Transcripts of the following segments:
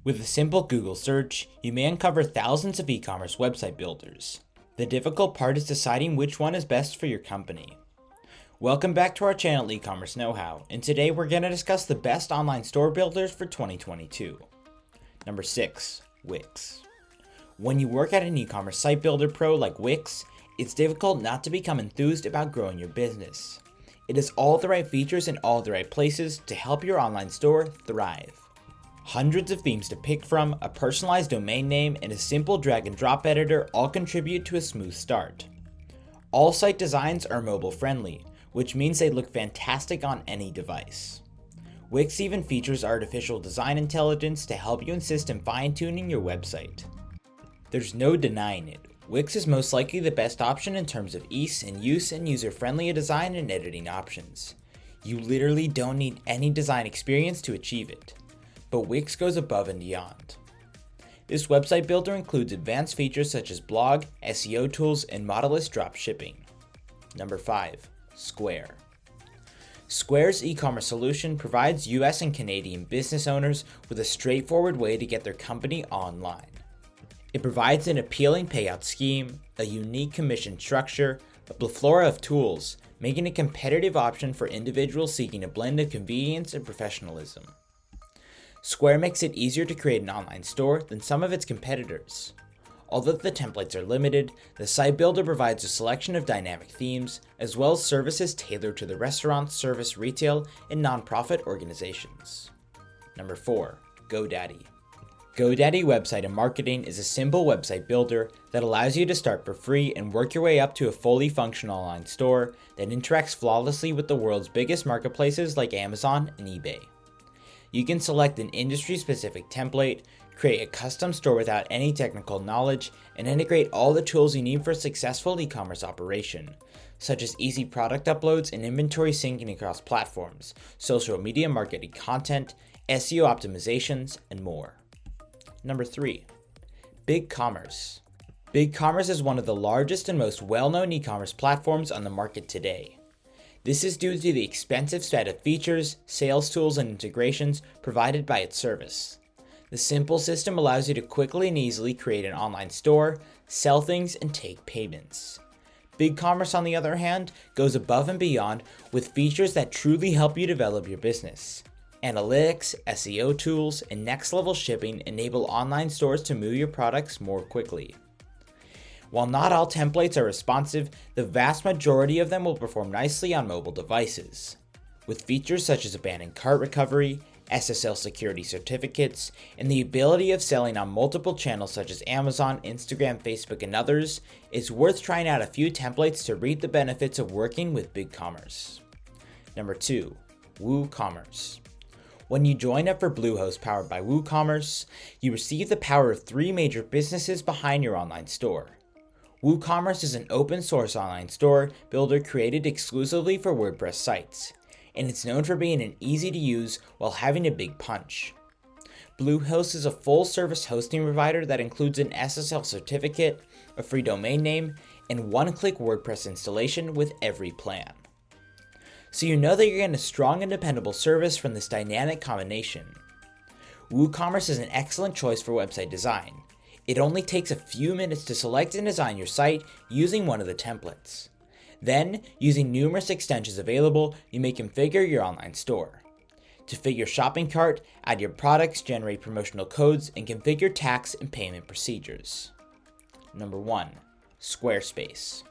With a simple Google search, you may uncover thousands of e-commerce website builders. The difficult part is deciding which one is best for your company. Welcome back to our channel e-commerce know-how, and today we're going to discuss the best online store builders for 2022. Number 6. Wix. When you work at an e-commerce site builder pro like Wix, it's difficult not to become enthused about growing your business. It has all the right features in all the right places to help your online store thrive. Hundreds of themes to pick from, a personalized domain name, and a simple drag and drop editor all contribute to a smooth start. All site designs are mobile friendly, which means they look fantastic on any device. Wix even features artificial design intelligence to help you assist in fine-tuning your website. There's no denying it, Wix is most likely the best option in terms of ease in use and user-friendly design and editing options. You literally don't need any design experience to achieve it. But Wix goes above and beyond. This website builder includes advanced features such as blog, SEO tools, and modelless drop shipping. Number 5. Square. Square's e-commerce solution provides US and Canadian business owners with a straightforward way to get their company online. It provides an appealing payout scheme, a unique commission structure, a plethora of tools, making it a competitive option for individuals seeking a blend of convenience and professionalism. Square makes it easier to create an online store than some of its competitors. Although the templates are limited, the site builder provides a selection of dynamic themes, as well as services tailored to the restaurant, service, retail, and nonprofit organizations. Number 4. GoDaddy. GoDaddy Website and Marketing is a simple website builder that allows you to start for free and work your way up to a fully functional online store that interacts flawlessly with the world's biggest marketplaces like Amazon and eBay. You can select an industry-specific template, create a custom store without any technical knowledge, and integrate all the tools you need for a successful e-commerce operation, such as easy product uploads and inventory syncing across platforms, social media marketing content, SEO optimizations, and more. Number 3. BigCommerce. BigCommerce is one of the largest and most well-known e-commerce platforms on the market today. This is due to the expensive set of features, sales tools, and integrations provided by its service. The simple system allows you to quickly and easily create an online store, sell things, and take payments. BigCommerce, on the other hand, goes above and beyond with features that truly help you develop your business. Analytics, SEO tools, and next-level shipping enable online stores to move your products more quickly. While not all templates are responsive, the vast majority of them will perform nicely on mobile devices. With features such as abandoned cart recovery, SSL security certificates, and the ability of selling on multiple channels such as Amazon, Instagram, Facebook, and others, it's worth trying out a few templates to reap the benefits of working with BigCommerce. Number 2. WooCommerce. When you join up for Bluehost powered by WooCommerce, you receive the power of 3 major businesses behind your online store. WooCommerce is an open source online store builder created exclusively for WordPress sites, and it's known for being an easy to use while having a big punch. Bluehost is a full service hosting provider that includes an SSL certificate, a free domain name, and one-click WordPress installation with every plan. So you know that you're getting a strong and dependable service from this dynamic combination. WooCommerce is an excellent choice for website design. It only takes a few minutes to select and design your site using one of the templates. Then, using numerous extensions available, you may configure your online store. To fit your shopping cart, add your products, generate promotional codes, and configure tax and payment procedures. Number 1. Squarespace.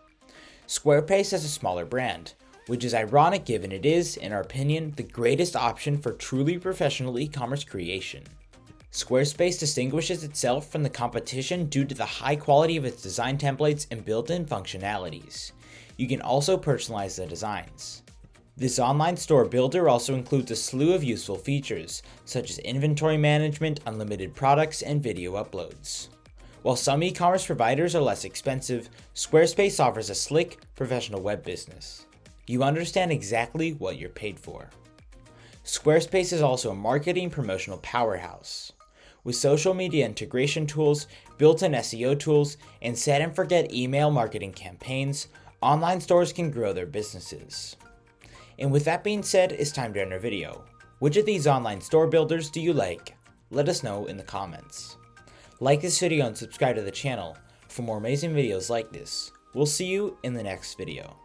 Squarespace is a smaller brand, which is ironic given it is, in our opinion, the greatest option for truly professional e-commerce creation. Squarespace distinguishes itself from the competition due to the high quality of its design templates and built-in functionalities. You can also personalize the designs. This online store builder also includes a slew of useful features, such as inventory management, unlimited products, and video uploads. While some e-commerce providers are less expensive, Squarespace offers a slick, professional web business. You understand exactly what you're paid for. Squarespace is also a marketing promotional powerhouse. With social media integration tools, built-in SEO tools, and set and forget email marketing campaigns, online stores can grow their businesses. And with that being said, it's time to end our video. Which of these online store builders do you like? Let us know in the comments. Like this video and subscribe to the channel for more amazing videos like this. We'll see you in the next video.